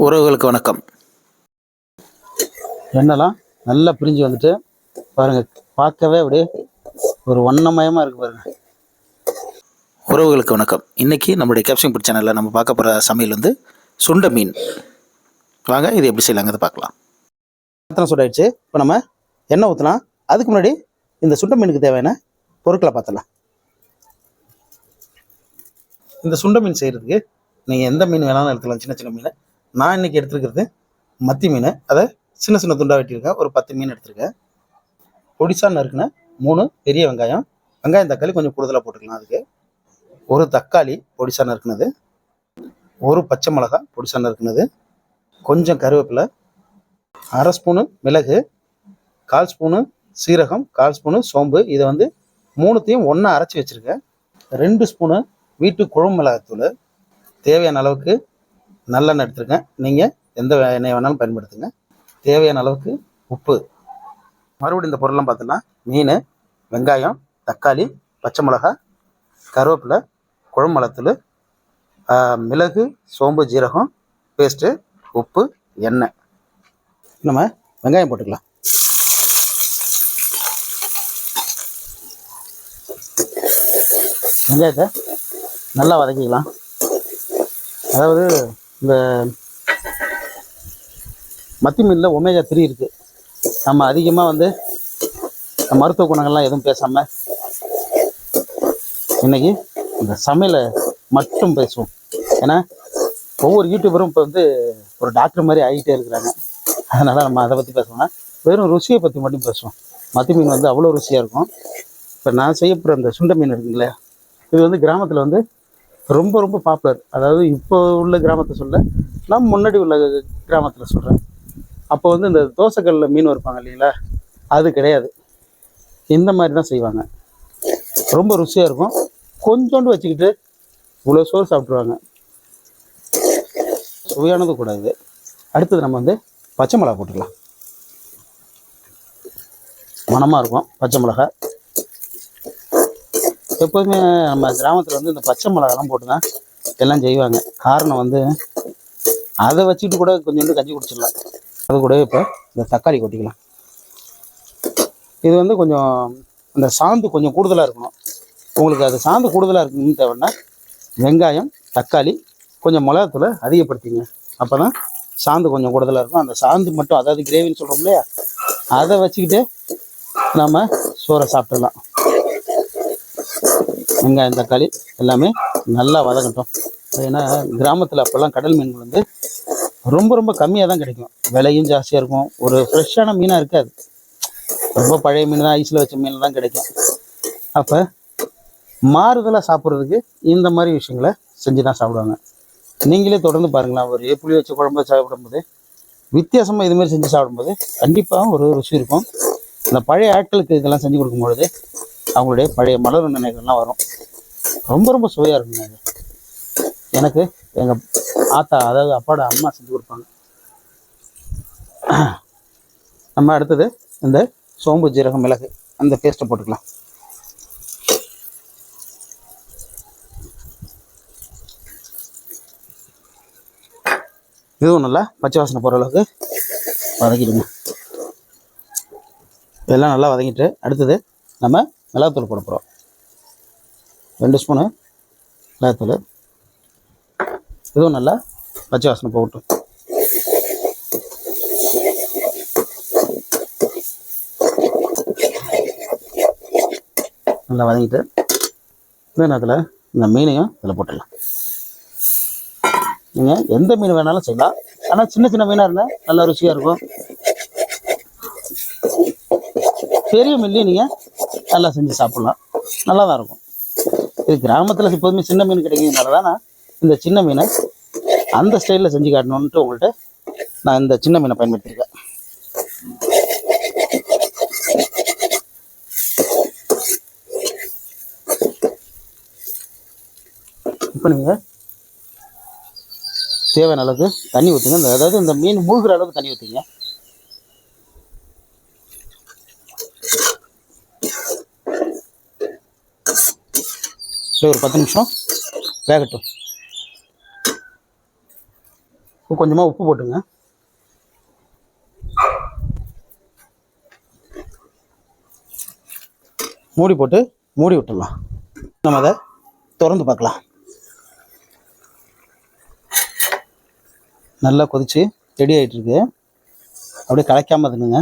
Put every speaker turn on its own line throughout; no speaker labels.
உறவுகளுக்கு வணக்கம். எண்ணெய்லாம் நல்லா பிரிஞ்சு வந்துட்டு பாருங்கள், பார்க்கவே அப்படியே ஒரு வண்ணமயமாக இருக்குது பாருங்கள். உறவுகளுக்கு வணக்கம். இன்றைக்கி நம்மளுடைய கேப்ஷன் பிடிச்ச சேனலில் நம்ம பார்க்க போகிற சமையல் வந்து சுண்ட மீன். வாங்க இது எப்படி செய்யலாங்கிறத பார்க்கலாம். எத்தனை சூடாயிடுச்சு. இப்போ நம்ம எண்ணெய் ஊற்றலாம். அதுக்கு முன்னாடி இந்த சுண்ட மீனுக்கு தேவையான பொருட்களை பார்த்துடலாம். இந்த சுண்ட மீன் செய்கிறதுக்கு நீங்கள் எந்த மீன் வேணாலும் எடுத்துக்கலாம். சின்ன சின்ன மீன். நான் இன்றைக்கி எடுத்துருக்கிறது மத்தி மீன். அதை சின்ன சின்ன துண்டாக வெட்டியிருக்கேன். ஒரு 10 மீன் எடுத்துருக்கேன். பொடிசாக நறுக்குன 3 பெரிய வெங்காயம். தக்காளி கொஞ்சம் கூடுதலாக போட்டுக்கலாம். அதுக்கு ஒரு தக்காளி பொடிசாக நறுக்குனது, ஒரு பச்சை மிளகாய் பொடிசாக நறுக்குனது, கொஞ்சம் கருவேப்பிலை, 1/2 ஸ்பூனு மிளகு, 1/4 ஸ்பூனு சீரகம், 1/4 ஸ்பூனு சோம்பு. இதை வந்து 3த்தையும் ஒன்றா அரைச்சி வச்சுருக்கேன். 2 ஸ்பூனு வீட்டு குழம்பு மிளகாத்தூள், தேவையான அளவுக்கு நல்லெண்ணெய் எடுத்துருக்கேன். நீங்கள் எந்த எண்ணெய் வேணாலும் பயன்படுத்துங்க. தேவையான அளவுக்கு உப்பு. மறுபடியும் இந்த பொருள்லாம் பார்த்தோன்னா மீன், வெங்காயம், தக்காளி, பச்சை மிளகாய், கருவேப்பிலை, குழம்பு மிளகாத்தூள், மிளகு, சோம்பு, ஜீரகம் பேஸ்ட்டு, உப்பு, எண்ணெய். நம்ம வெங்காயம் போட்டுக்கலாம். வெங்காயத்தை நல்லா வதக்கிக்கலாம். அதாவது இந்த மத்தி மீனில் ஒமேகா 3 இருக்குது. நம்ம அதிகமாக வந்து மருத்துவ குணங்கள்லாம் எதுவும் பேசாமல் இன்றைக்கி இந்த சமையலை மட்டும் பேசுவோம். ஏன்னா ஒவ்வொரு யூடியூபரும் இப்போ வந்து ஒரு டாக்டர் மாதிரி ஆகிட்டே இருக்கிறாங்க. அதனால் நம்ம அதை பற்றி பேசுவோம்னா வெறும் ருசியை பற்றி மட்டும் பேசுவோம். மத்தி மீன் வந்து அவ்வளோ ருசியாக இருக்கும். இப்போ நான் செய்யப்படுற இந்த சுண்ட மீன் இருக்குங்களே, இது வந்து கிராமத்தில் வந்து ரொம்ப ரொம்ப பாப்புலர். அதாவது இப்போ உள்ள கிராமத்தை சொல்ல, நான் முன்னாடி உள்ள கிராமத்தில் சொல்கிறேன். அப்போ வந்து இந்த தோசைக்கல்லில் மீன் வைப்பாங்க இல்லைங்களா, அது கிடையாது. இந்த மாதிரி தான் செய்வாங்க. ரொம்ப ருசியாக இருக்கும். கொஞ்சோண்டு வச்சுக்கிட்டு இவ்வளோ சோறு சாப்பிட்ருவாங்க. சுவையானது கூட இது. அடுத்தது நம்ம வந்து பச்சை மிளகா போட்டுக்கலாம். மணமாக இருக்கும் பச்சை மிளகா. எப்போதுமே நம்ம கிராமத்தில் வந்து இந்த பச்சை மிளகாலாம் போட்டு தான் எல்லாம் செய்வாங்க. காரணம் வந்து அதை வச்சுக்கிட்டு கூட கொஞ்சோண்டு கஞ்சி குடிச்சிடலாம். அது கூட இப்போ இந்த தக்காளி கொட்டிக்கலாம். இது வந்து கொஞ்சம் அந்த சாந்து கொஞ்சம் கூடுதலாக இருக்கணும். உங்களுக்கு அது சாந்து கூடுதலாக இருக்குன்னு தேவைன்னா வெங்காயம், தக்காளி, கொஞ்சம் மிளகாத்தூளை அதிகப்படுத்திங்க. அப்போ தான் சாந்து கொஞ்சம் கூடுதலாக இருக்கும். அந்த சாந்து மட்டும், அதாவது கிரேவின்னு சொல்கிறோம் இல்லையா, அதை வச்சுக்கிட்டு நம்ம சோறை சாப்பிட்றலாம். வெங்காயம், தக்காளி எல்லாமே நல்லா வதங்கட்டும். ஏன்னா கிராமத்தில் அப்போல்லாம் கடல் மீன்கள் வந்து ரொம்ப ரொம்ப கம்மியாக தான் கிடைக்கும். விலையும் ஜாஸ்தியாக இருக்கும். ஒரு ஃப்ரெஷ்ஷான மீனாக இருக்காது. ரொம்ப பழைய மீன் தான், ஐஸில் வச்ச மீன் தான் கிடைக்கும். அப்போ மாறுதலாக சாப்பிட்றதுக்கு இந்த மாதிரி விஷயங்களை செஞ்சு தான் சாப்பிடுவாங்க. நீங்களே தொடர்ந்து பாருங்களேன். ஒரு புளி வச்ச குழம்பு சாப்பிடும்போது, வித்தியாசமாக இதுமாதிரி செஞ்சு சாப்பிடும்போது கண்டிப்பாக ஒரு ருசி இருக்கும். இந்த பழைய ஆட்களுக்கு இதெல்லாம் செஞ்சு கொடுக்கும்பொழுது அவங்களுடைய பழைய மலர் நினைவுகள்லாம் வரும். ரொம்ப ரொம்ப சுவையாக இருக்குங்க. அது எனக்கு எங்கள் ஆத்தா, அதாவது அப்பாவோட அம்மா செஞ்சு கொடுப்பாங்க. நம்ம அடுத்தது இந்த சோம்பு, ஜீரகம், மிளகு அந்த பேஸ்ட்டை போட்டுக்கலாம். இதுவும் நல்லா பச்சை வாசனை போகிற அளவுக்கு வதக்கிடுங்க. இதெல்லாம் நல்லா வதங்கிட்டு அடுத்தது நம்ம மிளகாத்தூள் போட போகிறோம். 2 ஸ்பூனு மிளகாத்தூள். இதுவும் நல்லா பச்சை வாசனை போகட்டும். நல்லா வதங்கிட்டு இந்த நேரத்தில் இந்த மீனையும் இதில் போட்டுடலாம். நீங்கள் எந்த மீன் வேணாலும் செய்யலாம். ஆனால் சின்ன சின்ன மீனாக இருந்தால் நல்லா ருசியாக இருக்கும். பெரிய மீன்லேயும் நீங்கள் நல்லா செஞ்சு சாப்பிட்லாம். நல்லா தான் இருக்கும். இது கிராமத்தில் எப்போதுமே சின்ன மீன் கிடைக்கிறதுனால தான் நான் இந்த சின்ன மீனை அந்த ஸ்டைலில் செஞ்சு காட்டணுன்ட்டு உங்கள்கிட்ட நான் இந்த சின்ன மீனை பயன்படுத்தியிருக்கேன். இப்போ நீங்கள் தேவையான அளவுக்கு தண்ணி ஊற்றுங்க. அதாவது இந்த மீன் மூழ்கிற அளவுக்கு தண்ணி ஊற்றிங்க. ஒரு 10 நிமிஷம் வேகட்டும். கொஞ்சமாக உப்பு போட்டுங்க. மூடி போட்டு மூடி விட்டுடலாம். நம்ம அதை திறந்து பார்க்கலாம். நல்லா கொதிச்சு ரெடி ஆகிட்டு இருக்கு. அப்படியே கலைக்காமல் இருந்துங்க.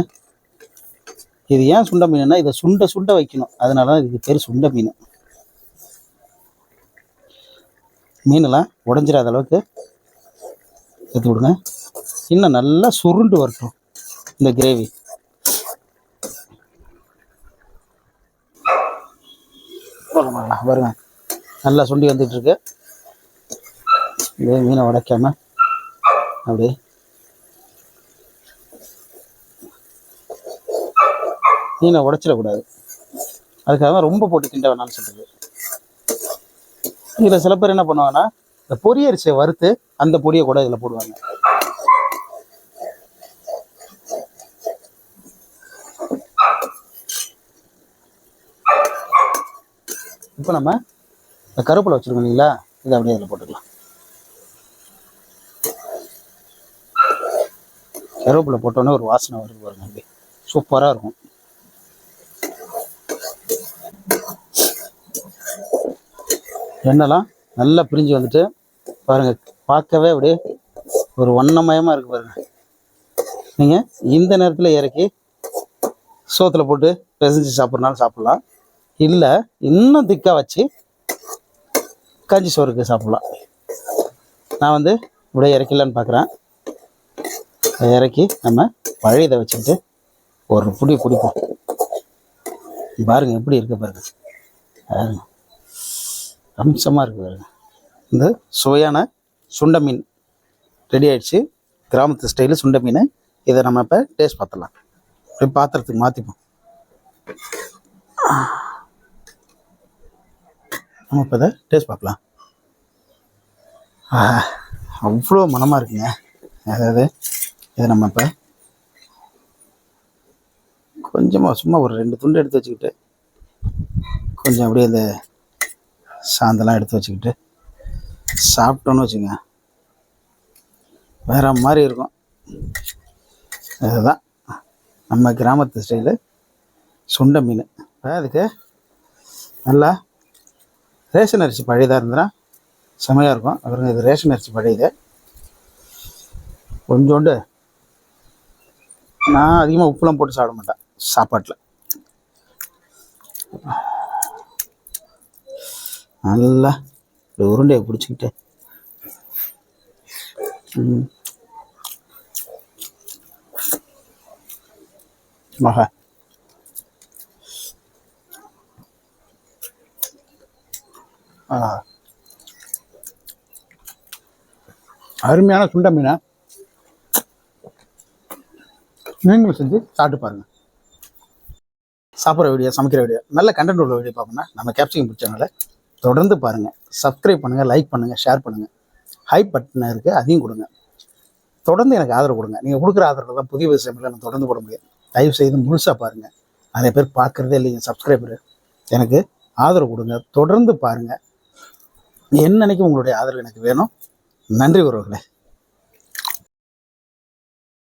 இது ஏன் சுண்ட மீனுன்னா இதை சுண்ட சுண்ட வைக்கணும், அதனால தான் இதுக்கு பேர் சுண்ட மீன். மீனெல்லாம் உடஞ்சிடாத அளவுக்கு எடுத்து விடுங்க. இன்னும் நல்லா சுருண்டு வரட்டும் இந்த கிரேவி. பாருங்க, நல்லா சுண்டி வந்துட்டு இருக்கு. இதே மீனை உடைக்காம அப்படியே மீனை உடைச்சிடக்கூடாது. அதுக்காக ரொம்ப போட்டு கிண்ட வேணாம்னு சொல்றது. இதில் சில பேர் என்ன பண்ணுவாங்கன்னா இந்த பொரியரிசியை வறுத்து அந்த பொடியை கூட இதில் போடுவாங்க. இப்போ நம்ம இந்த கருவேப்பிலை வச்சுருக்கோம் இல்லைங்களா, இதை அப்படியே இதில் போட்டுக்கலாம். கருவேப்பிலை போட்டோன்னே ஒரு வாசனை வருது பாருங்க, அப்படி சூப்பராக இருக்கும். எண்ணெய்லாம் நல்லா பிரிஞ்சு வந்துட்டு பாருங்கள், பார்க்கவே அப்படியே ஒரு வண்ணமயமாக இருக்குது பாருங்கள். நீங்கள் இந்த நேரத்தில் இறக்கி சோத்தில் போட்டு பிசைஞ்சு சாப்பிட்றனாலும் சாப்பிட்லாம், இல்லை இன்னும் திக்காக வச்சு கஞ்சி சோறுக்கு சாப்பிட்லாம். நான் வந்து இப்படியே இறக்கலான்னு பார்க்குறேன். இறக்கி நம்ம பழையதை வச்சுக்கிட்டு ஒரு புடி பிடிப்போம். பாருங்கள் எப்படி இருக்கு பாருங்கள், அம்சமாக இருக்குது பாருங்க. இந்த சுவையான சுண்ட மீன் ரெடி ஆகிடுச்சு. கிராமத்து ஸ்டைலு சுண்ட மீன். இதை நம்ம இப்போ டேஸ்ட் பார்த்துடலாம். போய் பாத்திரத்துக்கு மாற்றிப்போம். நம்ம இப்போ இதை டேஸ்ட் பார்க்கலாம். அவ்வளோ மனமாக இருக்குங்க. அதாவது இதை நம்ம இப்போ கொஞ்சமாக சும்மா ஒரு 2 துண்டு எடுத்து வச்சுக்கிட்டு கொஞ்சம் அப்படியே இந்த சாந்தெல்லாம் எடுத்து வச்சுக்கிட்டு சாப்பிட்டோன்னு வச்சுங்க, வேற மாதிரி இருக்கும். அதுதான் நம்ம கிராமத்து ஸ்டைலு சுண்ட மீன். அதுக்கு நல்லா ரேஷன் அரிசி பழையதாக இருந்ததுன்னா செமையாக இருக்கும். அப்புறம் இது ரேஷன் அரிசி பழையது. கொஞ்சோண்டு நான் அதிகமாக உப்புலாம் போட்டு சாப்பிட மாட்டேன் சாப்பாட்டில். நல்லா உருண்டையை பிடிச்சிக்கிட்டு மகா அருமையான சுண்ட மீனை நீங்களும் செஞ்சு சாப்பிட்டு பாருங்கள். சாப்பிட்ற வீடியோ, சமைக்கிற வீடியோ, நல்ல கண்டென்ட் உள்ள வீடியோ பார்க்கணும்னா நம்ம கேப்சிகம் பிடிச்ச சேனலை தொடர்ந்து பாருங்கள். சப்ஸ்கிரைப் பண்ணுங்கள், லைக் பண்ணுங்கள், ஷேர் பண்ணுங்கள். ஹைப் பட்டன் இருக்குது, அதையும் கொடுங்க. தொடர்ந்து எனக்கு ஆதரவு கொடுங்க. நீங்கள் கொடுக்குற ஆதரவு தான் புதிய விஷயங்களை நான் தொடர்ந்து போட முடியும். தயவு செய்து முழுசாக பாருங்கள். நிறைய பேர் பார்க்குறதே இல்லைங்க சப்ஸ்கிரைபரு. எனக்கு ஆதரவு கொடுங்க, தொடர்ந்து பாருங்கள். என்னன்னைக்கும் உங்களுடைய ஆதரவு எனக்கு வேணும். நன்றி உறவுகளே.